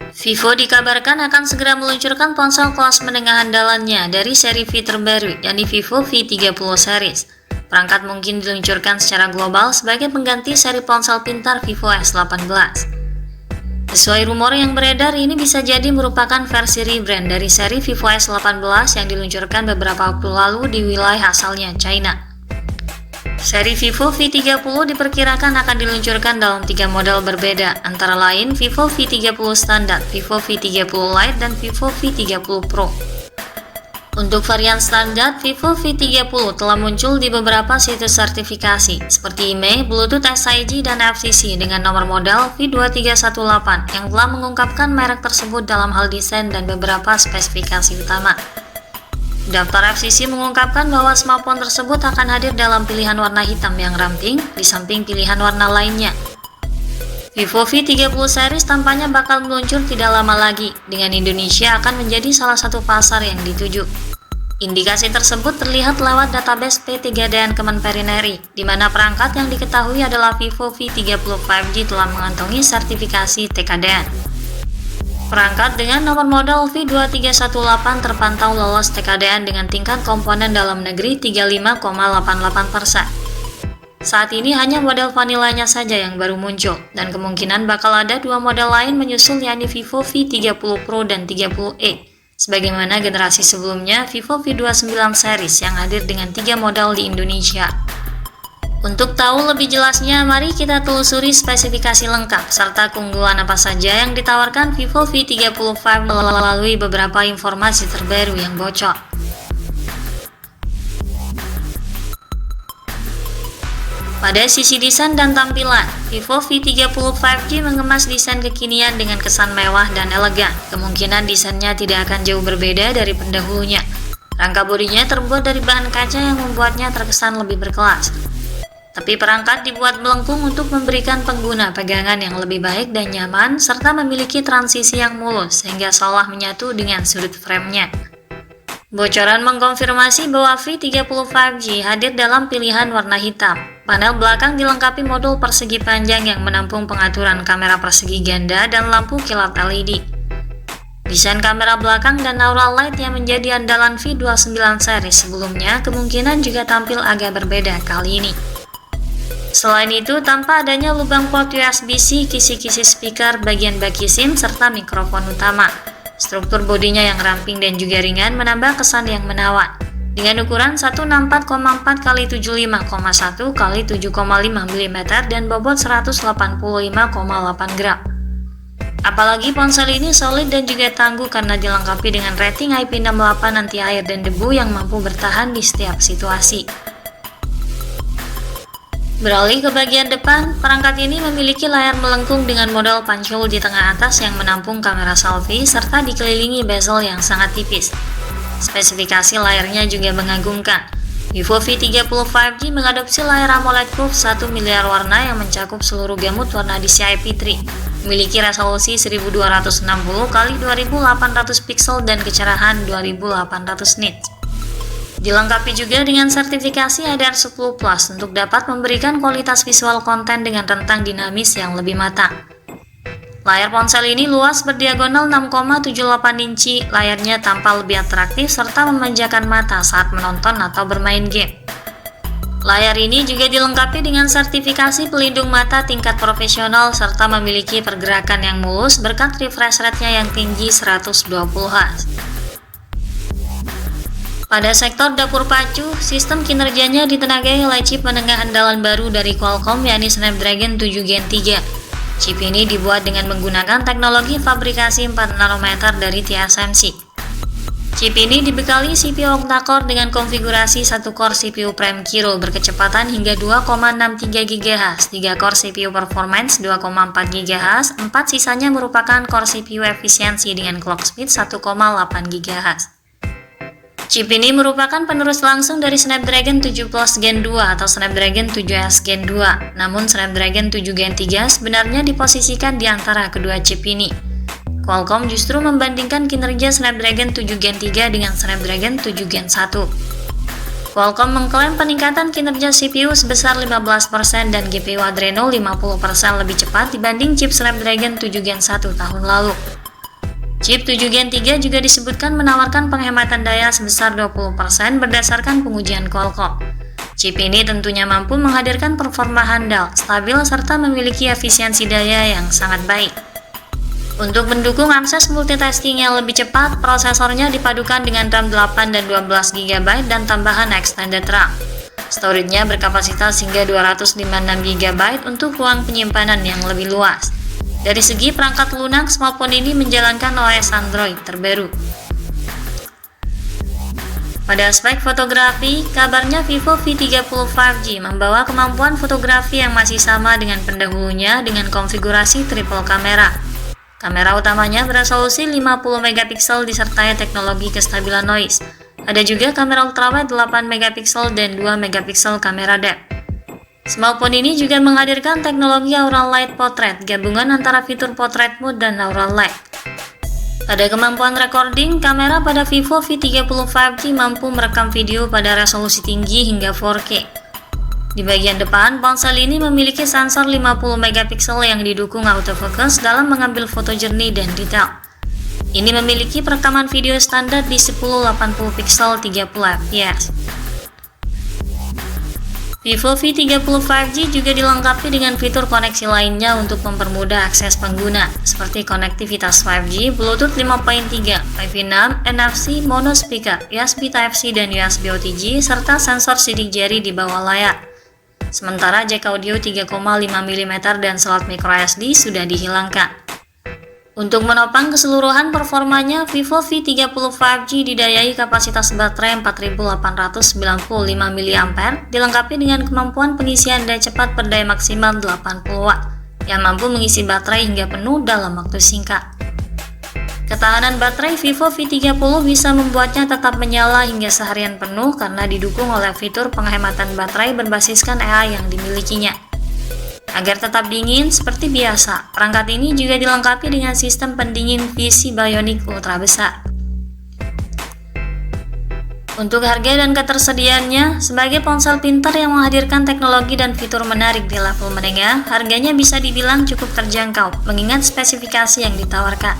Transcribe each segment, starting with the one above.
Vivo dikabarkan akan segera meluncurkan ponsel kelas menengah andalannya dari seri V terbaru, yakni Vivo V30 series. Perangkat mungkin diluncurkan secara global sebagai pengganti seri ponsel pintar Vivo S18. Sesuai rumor yang beredar, ini bisa jadi merupakan versi rebrand dari seri Vivo S18 yang diluncurkan beberapa waktu lalu di wilayah asalnya, China. Seri Vivo V30 diperkirakan akan diluncurkan dalam 3 model berbeda, antara lain Vivo V30 Standar, Vivo V30 Lite, dan Vivo V30 Pro. Untuk varian standar, Vivo V30 telah muncul di beberapa situs sertifikasi, seperti IMEI, Bluetooth SIG, dan FCC dengan nomor model V2318 yang telah mengungkapkan merek tersebut dalam hal desain dan beberapa spesifikasi utama. Daftar FCC mengungkapkan bahwa smartphone tersebut akan hadir dalam pilihan warna hitam yang ramping, di samping pilihan warna lainnya. Vivo V30 series tampaknya bakal meluncur tidak lama lagi, dengan Indonesia akan menjadi salah satu pasar yang dituju. Indikasi tersebut terlihat lewat database P3DN Kemenperin RI, di mana perangkat yang diketahui adalah Vivo V30 5G telah mengantongi sertifikasi TKDN. Perangkat dengan nomor model V2318 terpantau lolos TKDN dengan tingkat komponen dalam negeri 35,88%. Saat ini hanya model vanilanya saja yang baru muncul, dan kemungkinan bakal ada 2 model lain menyusul, yakni Vivo V30 Pro dan 30e, sebagaimana generasi sebelumnya Vivo V29 series yang hadir dengan 3 model di Indonesia. Untuk tahu lebih jelasnya, mari kita telusuri spesifikasi lengkap serta keunggulan apa saja yang ditawarkan Vivo V30 5 melalui beberapa informasi terbaru yang bocor. Pada sisi desain dan tampilan, Vivo V30 5G mengemas desain kekinian dengan kesan mewah dan elegan. Kemungkinan desainnya tidak akan jauh berbeda dari pendahulunya. Rangka bodinya terbuat dari bahan kaca yang membuatnya terkesan lebih berkelas. Tapi perangkat dibuat melengkung untuk memberikan pengguna pegangan yang lebih baik dan nyaman, serta memiliki transisi yang mulus sehingga seolah menyatu dengan sudut framenya. Bocoran mengkonfirmasi bahwa V30 5G hadir dalam pilihan warna hitam. Panel belakang dilengkapi modul persegi panjang yang menampung pengaturan kamera persegi ganda dan lampu kilat LED. Desain kamera belakang dan aura light yang menjadi andalan V29 series sebelumnya kemungkinan juga tampil agak berbeda kali ini. Selain itu, tanpa adanya lubang port USB-C, kisi-kisi speaker, bagian baki SIM, serta mikrofon utama. Struktur bodinya yang ramping dan juga ringan menambah kesan yang menawan. Dengan ukuran 164,4 x 75,1 x 7,5 mm dan bobot 185,8 gram. Apalagi ponsel ini solid dan juga tangguh karena dilengkapi dengan rating IP68 anti air dan debu yang mampu bertahan di setiap situasi. Beralih ke bagian depan, perangkat ini memiliki layar melengkung dengan model punch hole di tengah atas yang menampung kamera selfie serta dikelilingi bezel yang sangat tipis. Spesifikasi layarnya juga mengagumkan. Vivo V30 5G mengadopsi layar AMOLED Curve 1 miliar warna yang mencakup seluruh gamut warna DCI P3, memiliki resolusi 1260 x 2800 pixel dan kecerahan 2800 nits. Dilengkapi juga dengan sertifikasi HDR10 Plus untuk dapat memberikan kualitas visual konten dengan rentang dinamis yang lebih matang. Layar ponsel ini luas berdiagonal 6,78 inci, layarnya tampak lebih atraktif serta memanjakan mata saat menonton atau bermain game. Layar ini juga dilengkapi dengan sertifikasi pelindung mata tingkat profesional serta memiliki pergerakan yang mulus berkat refresh rate-nya yang tinggi 120 Hz. Pada sektor dapur pacu, sistem kinerjanya ditenagai oleh chip menengah andalan baru dari Qualcomm, yakni Snapdragon 7 Gen 3. Chip ini dibuat dengan menggunakan teknologi fabrikasi 4 nanometer dari TSMC. Chip ini dibekali CPU octa-core dengan konfigurasi 1 core CPU Prime Kiro berkecepatan hingga 2,63 GHz, 3 core CPU Performance 2,4 GHz, 4 sisanya merupakan core CPU efisiensi dengan clock speed 1,8 GHz. Chip ini merupakan penerus langsung dari Snapdragon 7 Plus Gen 2 atau Snapdragon 7S Gen 2, namun Snapdragon 7 Gen 3 sebenarnya diposisikan di antara kedua chip ini. Qualcomm justru membandingkan kinerja Snapdragon 7 Gen 3 dengan Snapdragon 7 Gen 1. Qualcomm mengklaim peningkatan kinerja CPU sebesar 15% dan GPU Adreno 50% lebih cepat dibanding chip Snapdragon 7 Gen 1 tahun lalu. Chip 7 Gen 3 juga disebutkan menawarkan penghematan daya sebesar 20% berdasarkan pengujian Qualcomm. Chip ini tentunya mampu menghadirkan performa handal, stabil, serta memiliki efisiensi daya yang sangat baik. Untuk mendukung akses multitasking yang lebih cepat, prosesornya dipadukan dengan RAM 8 dan 12 GB dan tambahan extended RAM. Storage-nya berkapasitas hingga 256 GB untuk ruang penyimpanan yang lebih luas. Dari segi perangkat lunak, smartphone ini menjalankan OS Android terbaru. Pada aspek fotografi, kabarnya Vivo V30 5G membawa kemampuan fotografi yang masih sama dengan pendahulunya dengan konfigurasi triple kamera. Kamera utamanya beresolusi 50 megapiksel disertai teknologi kestabilan noise. Ada juga kamera ultrawide 8 megapiksel dan 2 megapiksel kamera depth. Smartphone ini juga menghadirkan teknologi Aural Light Portrait, gabungan antara fitur Portrait Mode dan Aural Light. Pada kemampuan recording, kamera pada Vivo V30 5G mampu merekam video pada resolusi tinggi hingga 4K. Di bagian depan, ponsel ini memiliki sensor 50 megapiksel yang didukung autofocus dalam mengambil foto jernih dan detail. Ini memiliki perekaman video standar di 1080 pixel 30 fps. Vivo V30 5G juga dilengkapi dengan fitur koneksi lainnya untuk mempermudah akses pengguna, seperti konektivitas 5G, Bluetooth 5.3, Wi-Fi 6, NFC, mono speaker, USB Type-C dan USB OTG, serta sensor sidik jari di bawah layar. Sementara jack audio 3,5 mm dan slot microSD sudah dihilangkan. Untuk menopang keseluruhan performanya, Vivo V30 5G didayai kapasitas baterai 4895 mAh, dilengkapi dengan kemampuan pengisian daya cepat berdaya maksimal 80 Watt, yang mampu mengisi baterai hingga penuh dalam waktu singkat. Ketahanan baterai Vivo V30 bisa membuatnya tetap menyala hingga seharian penuh karena didukung oleh fitur penghematan baterai berbasiskan AI yang dimilikinya. Agar tetap dingin seperti biasa, perangkat ini juga dilengkapi dengan sistem pendingin VC Bionic ultra besar. Untuk harga dan ketersediaannya, sebagai ponsel pintar yang menghadirkan teknologi dan fitur menarik di level menengah, harganya bisa dibilang cukup terjangkau, mengingat spesifikasi yang ditawarkan.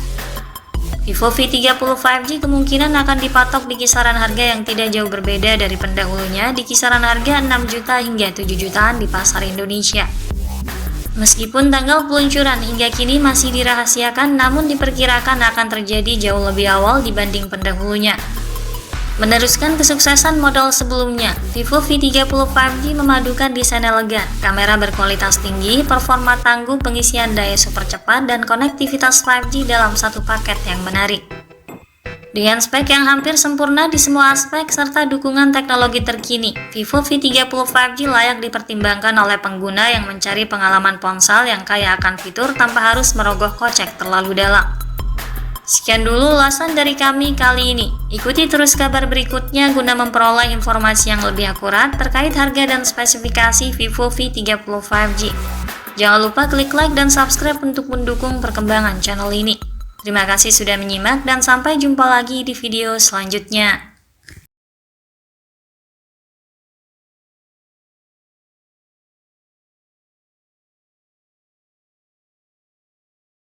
Vivo V30 5G kemungkinan akan dipatok di kisaran harga yang tidak jauh berbeda dari pendahulunya, di kisaran harga 6 juta hingga 7 jutaan di pasar Indonesia. Meskipun tanggal peluncuran hingga kini masih dirahasiakan, namun diperkirakan akan terjadi jauh lebih awal dibanding pendahulunya. Meneruskan kesuksesan model sebelumnya, Vivo V30 5G memadukan desain elegan, kamera berkualitas tinggi, performa tangguh, pengisian daya super cepat, dan konektivitas 5G dalam satu paket yang menarik. Dengan spek yang hampir sempurna di semua aspek serta dukungan teknologi terkini, Vivo V30 5G layak dipertimbangkan oleh pengguna yang mencari pengalaman ponsel yang kaya akan fitur tanpa harus merogoh kocek terlalu dalam. Sekian dulu ulasan dari kami kali ini. Ikuti terus kabar berikutnya guna memperoleh informasi yang lebih akurat terkait harga dan spesifikasi Vivo V30 5G. Jangan lupa klik like dan subscribe untuk mendukung perkembangan channel ini. Terima kasih sudah menyimak dan sampai jumpa lagi di video selanjutnya.